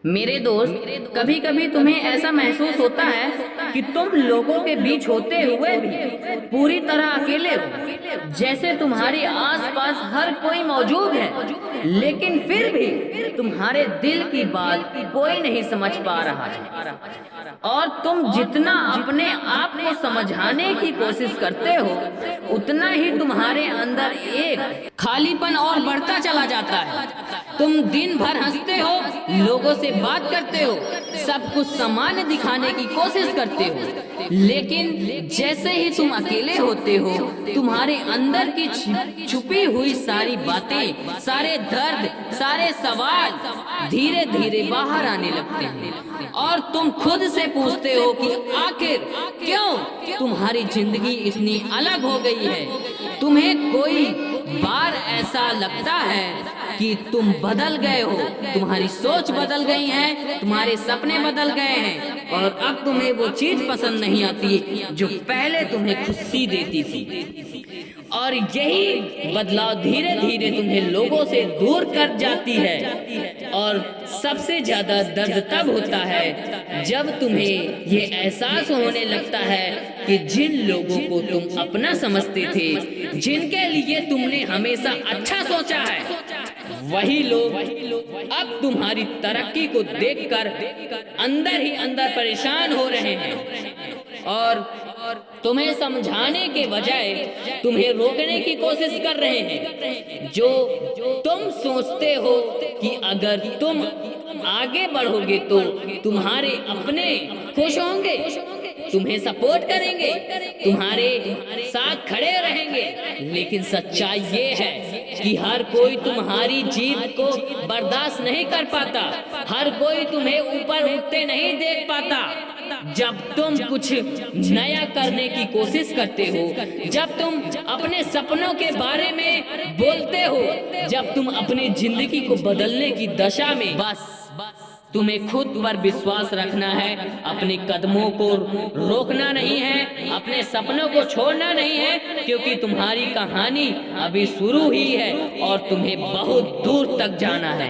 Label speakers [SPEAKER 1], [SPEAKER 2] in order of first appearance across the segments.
[SPEAKER 1] मेरे दोस्त, कभी कभी तुम्हें ऐसा महसूस होता है कि तुम लोगों के बीच होते हुए भी पूरी तरह अकेले हो, जैसे तुम्हारे आसपास हर कोई मौजूद है, लेकिन फिर भी तुम्हारे दिल की बात कोई नहीं समझ पा रहा है। और तुम जितना अपने आप को समझाने की कोशिश करते हो, उतना ही तुम्हारे अंदर एक खालीपन और बढ़ता चला जाता है। तुम दिन भर हंसते हो, लोगों से बात करते हो, सब कुछ सामान्य दिखाने की कोशिश करते हो, लेकिन जैसे ही तुम अकेले होते हो, तुम्हारे अंदर की छुपी हुई सारी बातें, सारे दर्द, सारे सवाल धीरे धीरे बाहर आने लगते हैं। और तुम खुद से पूछते हो कि आखिर क्यों तुम्हारी जिंदगी इतनी अलग हो गई है। तुम्हें कोई बार ऐसा लगता है कि तुम बदल गए हो, तुम्हारी सोच बदल गई है, तुम्हारे सपने बदल गए हैं, और अब तुम्हें वो चीज पसंद नहीं आती जो पहले तुम्हें खुशी देती थी। और यही बदलाव धीरे धीरे तुम्हें लोगों से दूर कर जाती है। और सबसे ज्यादा दर्द तब होता है जब तुम्हें ये एहसास होने लगता है कि जिन लोगों को तुम अपना समझते थे, जिनके लिए तुमने हमेशा अच्छा सोचा है, वही लोग अब तुम्हारी तरक्की को देखकर अंदर ही अंदर परेशान हो रहे हैं और तुम्हें समझाने के बजाय तुम्हें रोकने की कोशिश कर रहे हैं। जो तुम सोचते हो कि अगर तुम आगे बढ़ोगे तो तुम्हारे अपने खुश होंगे, तुम्हें सपोर्ट करेंगे, तुम्हारे साथ खड़े रहेंगे, लेकिन सच्चाई ये है कि हर कोई तुम्हारी जीत को बर्दाश्त नहीं कर पाता, हर कोई तुम्हें ऊपर उठते नहीं देख पाता। जब तुम कुछ नया करने की कोशिश करते हो, जब तुम अपने सपनों के बारे में बोलते हो, जब तुम अपनी जिंदगी को बदलने की दशा में, बस तुम्हें खुद पर विश्वास रखना है, अपने कदमों को रोकना नहीं है, अपने सपनों को छोड़ना नहीं है, क्योंकि तुम्हारी कहानी अभी शुरू ही है और तुम्हें बहुत दूर तक जाना है।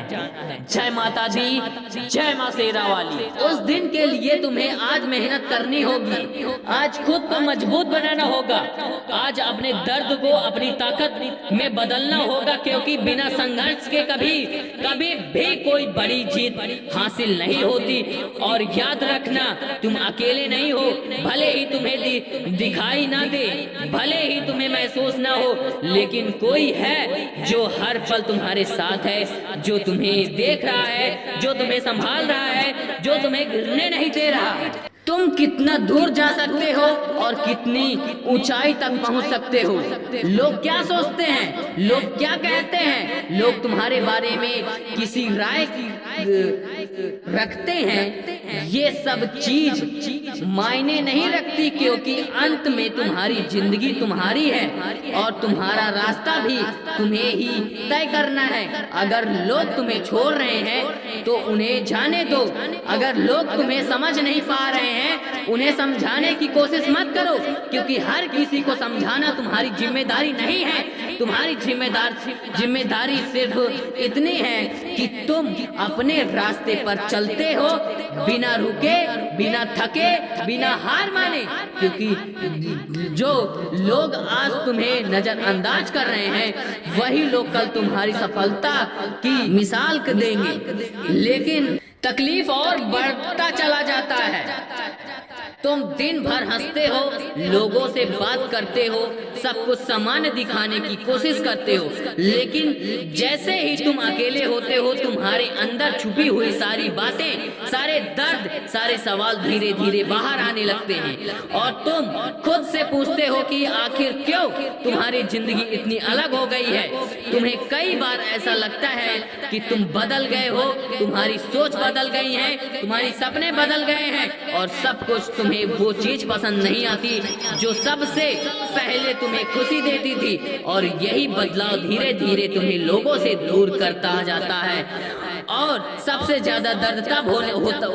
[SPEAKER 1] जय माता दी, जय माँ शेरा वाली। उस दिन के लिए तुम्हें आज मेहनत करनी होगी, आज खुद को मजबूत बनाना होगा, आज अपने दर्द को अपनी ताकत में बदलना होगा, क्योंकि बिना संघर्ष के कभी भी कोई बड़ी जीत हासिल नहीं होती। और याद रखना, तुम अकेले नहीं हो, भले ही तुम्हें दिखाई ना दे, भले ही तुम्हें महसूस ना हो, लेकिन कोई है जो हर पल तुम्हारे साथ है, जो तुम्हें देख रहा है, जो तुम्हें संभाल रहा है, जो तुम्हें गिरने नहीं दे रहा। तुम कितना दूर जा सकते हो और कितनी ऊंचाई तक पहुंच सकते हो। लोग क्या सोचते हैं, लोग क्या कहते हैं, लोग तुम्हारे बारे में किसी राय रखते हैं, ये सब चीज मायने नहीं रखती, क्योंकि अंत में तुम्हारी जिंदगी तुम्हारी है और तुम्हारा रास्ता भी तुम्हें ही तय करना है। अगर लोग तुम्हें छोड़ रहे हैं तो उन्हें जाने दो, अगर लोग तुम्हें समझ नहीं पा रहे हैं, उन्हें समझाने की कोशिश मत करो, क्योंकि हर किसी को समझाना तुम्हारी जिम्मेदारी नहीं है। तुम्हारी जिम्मेदारी सिर्फ इतनी है कि तुम अपने रास्ते पर चलते हो, बिना रुके, बिना थके, बिना हार माने, क्योंकि जो लोग आज तुम्हें नजरअंदाज कर रहे हैं, वही लोग कल तुम्हारी सफलता की मिसाल देंगे। लेकिन तकलीफ और बढ़ता चला जाता है। तुम दिन भर हंसते हो, लोगों से बात करते हो, सब कुछ सामान्य दिखाने की कोशिश करते हो, लेकिन जैसे ही तुम अकेले होते हो, तुम्हारे अंदर छुपी हुई सारी बातें, सारे दर्द, सारे सवाल धीरे धीरे बाहर आने लगते हैं। और तुम खुद से पूछते हो कि आखिर क्यों तुम्हारी जिंदगी इतनी अलग हो गई है। तुम्हें कई बार ऐसा लगता है कि तुम बदल गए हो, तुम्हारी सोच बदल गई है, तुम्हारे सपने बदल गए हैं, और सब कुछ तुम्हें वो चीज पसंद नहीं आती जो सबसे पहले तुम्हें खुशी देती थी। और यही बदलाव धीरे धीरे तुम्हें लोगों से दूर करता जाता है और सबसे ज्यादा दर्द तब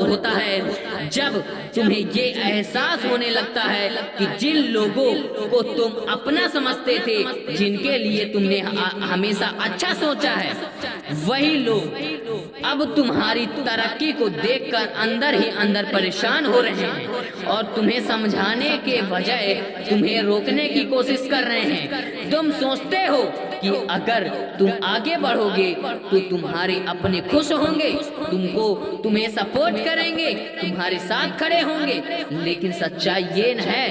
[SPEAKER 1] होता है जब तुम्हें ये एहसास होने लगता है कि जिन लोगों को तुम अपना समझते थे, जिनके लिए तुमने हमेशा अच्छा सोचा है, वही लोग अब तुम्हारी तरक्की को देखकर अंदर ही अंदर परेशान हो रहे हैं और तुम्हें समझाने के बजाय तुम्हें रोकने की कोशिश कर रहे हैं। तुम सोचते हो कि अगर तुम आगे बढ़ोगे तो तुम्हारे अपने खुश होंगे, तुम्हें सपोर्ट करेंगे, तुम्हारे साथ खड़े होंगे, लेकिन सच्चाई ये है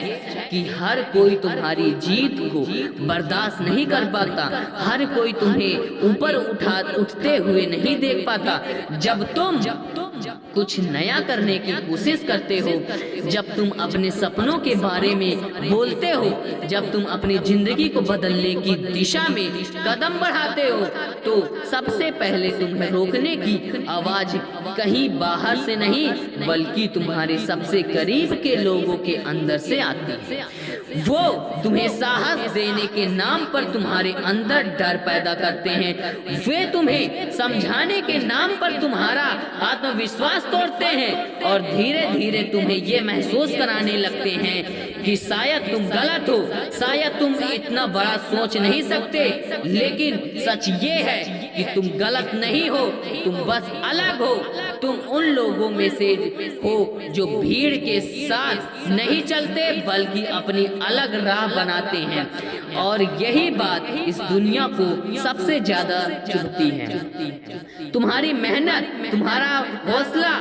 [SPEAKER 1] कि हर कोई तुम्हारी जीत को बर्दाश्त नहीं कर पाता, हर कोई तुम्हें ऊपर उठते हुए नहीं देख पाता। जब तुम कुछ नया करने की कोशिश करते हो, जब तुम अपने सपनों के बारे में बोलते हो, जब तुम अपनी जिंदगी को बदलने की दिशा में कदम बढ़ाते हो, तो सबसे पहले तुम्हें रोकने की आवाज कहीं बाहर से नहीं बल्कि तुम्हारे सबसे करीब के लोगों के अंदर से आती है। वो तुम्हें साहस देने के नाम पर तुम्हारे अंदर डर पैदा करते हैं, वे तुम्हें समझाने के नाम पर तुम्हारा आत्मविश्वास तोड़ते हैं और धीरे धीरे तुम्हें ये महसूस कराने लगते हैं कि शायद तुम गलत हो, शायद तुम इतना बड़ा सोच नहीं सकते। लेकिन सच ये है कि तुम गलत नहीं हो, तुम बस अलग हो। तुम उन लोगों में से हो जो भीड़ के साथ नहीं चलते बल्कि अपनी अलग राह बनाते हैं, और यही बात इस दुनिया को सबसे ज्यादा चुभती है। तुम्हारी मेहनत, तुम्हारा हौसला,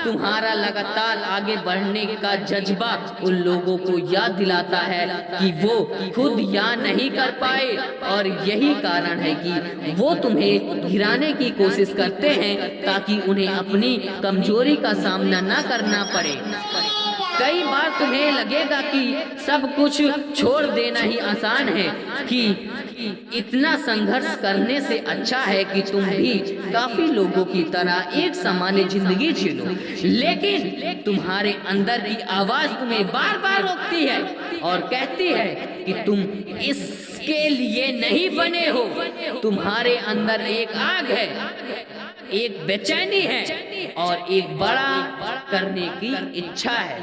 [SPEAKER 1] तुम्हारा लगातार आगे बढ़ने का जज्बा उन लोगों को याद दिलाता है कि वो खुद या नहीं कर पाए, और यही कारण है कि वो तुम्हें गिराने की कोशिश करते हैं ताकि उन्हें अपनी कमजोरी का सामना न करना पड़े। कई बार तुम्हें लगेगा कि सब कुछ छोड़ देना ही आसान है, कि इतना संघर्ष करने से अच्छा है कि तुम भी काफी लोगों की तरह एक सामान्य जिंदगी जियो, लेकिन तुम्हारे अंदर की आवाज तुम्हें बार बार रोकती है और कहती है कि तुम इसके लिए नहीं बने हो। तुम्हारे अंदर एक आग है, एक बेचैनी है और एक बड़ा करने की इच्छा है,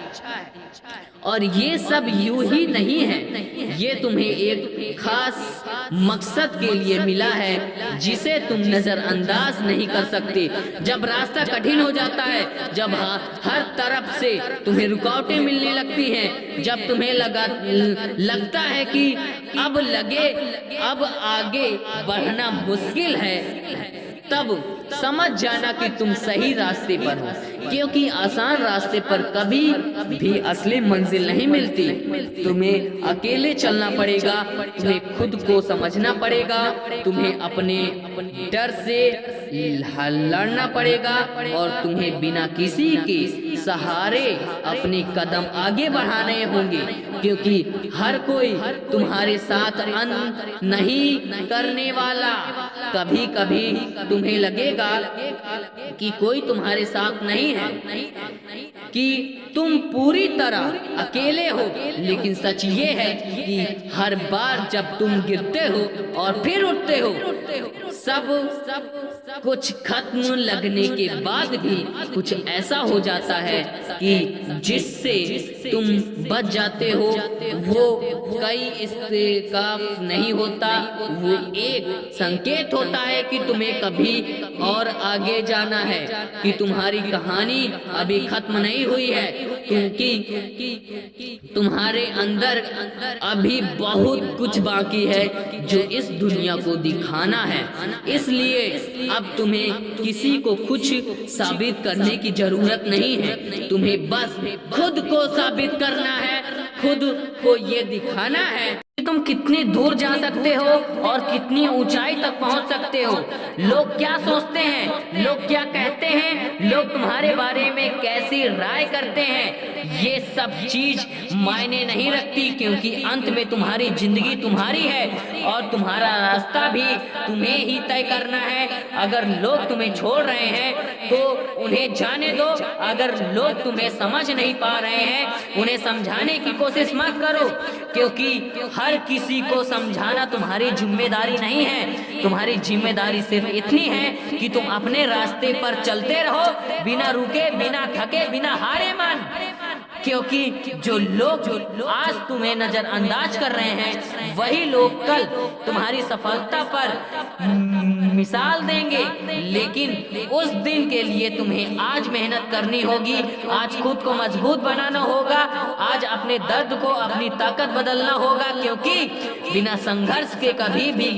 [SPEAKER 1] और ये सब यूं ही नहीं है, ये तुम्हें एक खास मकसद के लिए मिला है जिसे तुम नजरअंदाज नहीं कर सकते। जब रास्ता कठिन हो जाता है, जब हर तरफ से तुम्हें रुकावटें मिलने लगती हैं, जब तुम्हें लगता है कि अब आगे बढ़ना मुश्किल है, तब समझ जाना कि तुम सही रास्ते पर हो, क्योंकि आसान रास्ते पर कभी भी असली मंजिल नहीं मिलती। तुम्हें अकेले चलना पड़ेगा, तुम्हें खुद को समझना पड़ेगा, तुम्हें अपने डर से लड़ना पड़ेगा और तुम्हें बिना किसी के सहारे अपने कदम आगे बढ़ाने होंगे, क्योंकि हर कोई तुम्हारे साथ नहीं करने वाला। कभी कभी तुम्हें लगेगा कि कोई तुम्हारे साथ नहीं है, कि तुम पूरी तरह अकेले हो, लेकिन सच ये है कि हर बार जब तुम गिरते हो और फिर उठते हो, सब कुछ खत्म लगने के बाद भी कुछ ऐसा हो जाता है कि जिससे तुम बच जाते हो, वो कई इस्तेकाफ नहीं होता, वो एक संकेत होता है कि तुम्हें कभी और आगे जाना है, कि तुम्हारी कहानी अभी खत्म नहीं हुई है, क्योंकि तुम्हारे अंदर अभी बहुत कुछ बाकी है जो इस दुनिया को दिखाना है। इसलिए अब तुम्हें किसी को कुछ साबित करने की जरूरत नहीं है, तुम्हें बस खुद को साबित करना है, खुद को ये दिखाना है तुम कितनी दूर जा सकते हो और कितनी ऊंचाई तक पहुंच सकते हो। लोग क्या सोचते हैं, लोग क्या कहते हैं, लोग तुम्हारे बारे में कैसी राय करते हैं, ये सब चीज मायने नहीं रखती, क्योंकि अंत में तुम्हारी जिंदगी तुम्हारी है और तुम्हारा रास्ता भी तुम्हें ही तय करना है। अगर लोग तुम्हें छोड़ रहे हैं तो उन्हें जाने दो, अगर लोग तुम्हें समझ नहीं पा रहे हैं उन्हें समझाने की कोशिश मत करो, क्योंकि हर हर किसी को समझाना तुम्हारी जिम्मेदारी नहीं है। तुम्हारी जिम्मेदारी सिर्फ इतनी है कि तुम अपने रास्ते पर चलते रहो, बिना रुके, बिना थके, बिना हारे मान। क्योंकि जो लोग आज तुम्हें नजरअंदाज कर रहे हैं, वही लोग कल तुम्हारी सफलता पर मिसाल देंगे। लेकिन उस दिन के लिए तुम्हें आज मेहनत करनी होगी, आज खुद को मजबूत बनाना होगा, आज अपने दर्द को अपनी ताकत बदलना होगा। क्योंकि बिना संघर्ष के कभी भी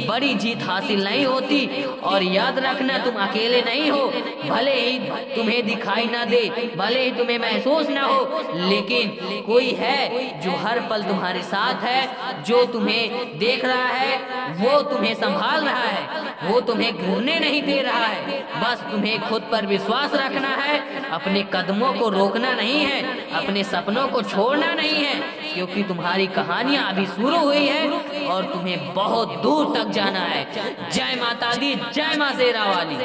[SPEAKER 1] बड़ी जीत हासिल नहीं होती। और याद रखना, तुम अकेले नहीं हो। भले ही तुम्हें दिखाई ना दे, भले ही तुम्हें महसूस ना हो, लेकिन कोई है जो हर पल तुम्हारे साथ है, जो तुम्हें देख रहा है, वो तुम्हें संभाल रहा है, वो तुम्हें गिरने नहीं दे रहा है। बस तुम्हें खुद पर विश्वास रखना है, अपने कदमों को रोकना नहीं है, अपने सपनों को छोड़ना नहीं है। क्योंकि तुम्हारी कहानियां अभी शुरू हुई है और तुम्हें बहुत दूर तक जाना है। जय माता दी, जय मां शेरा वाली।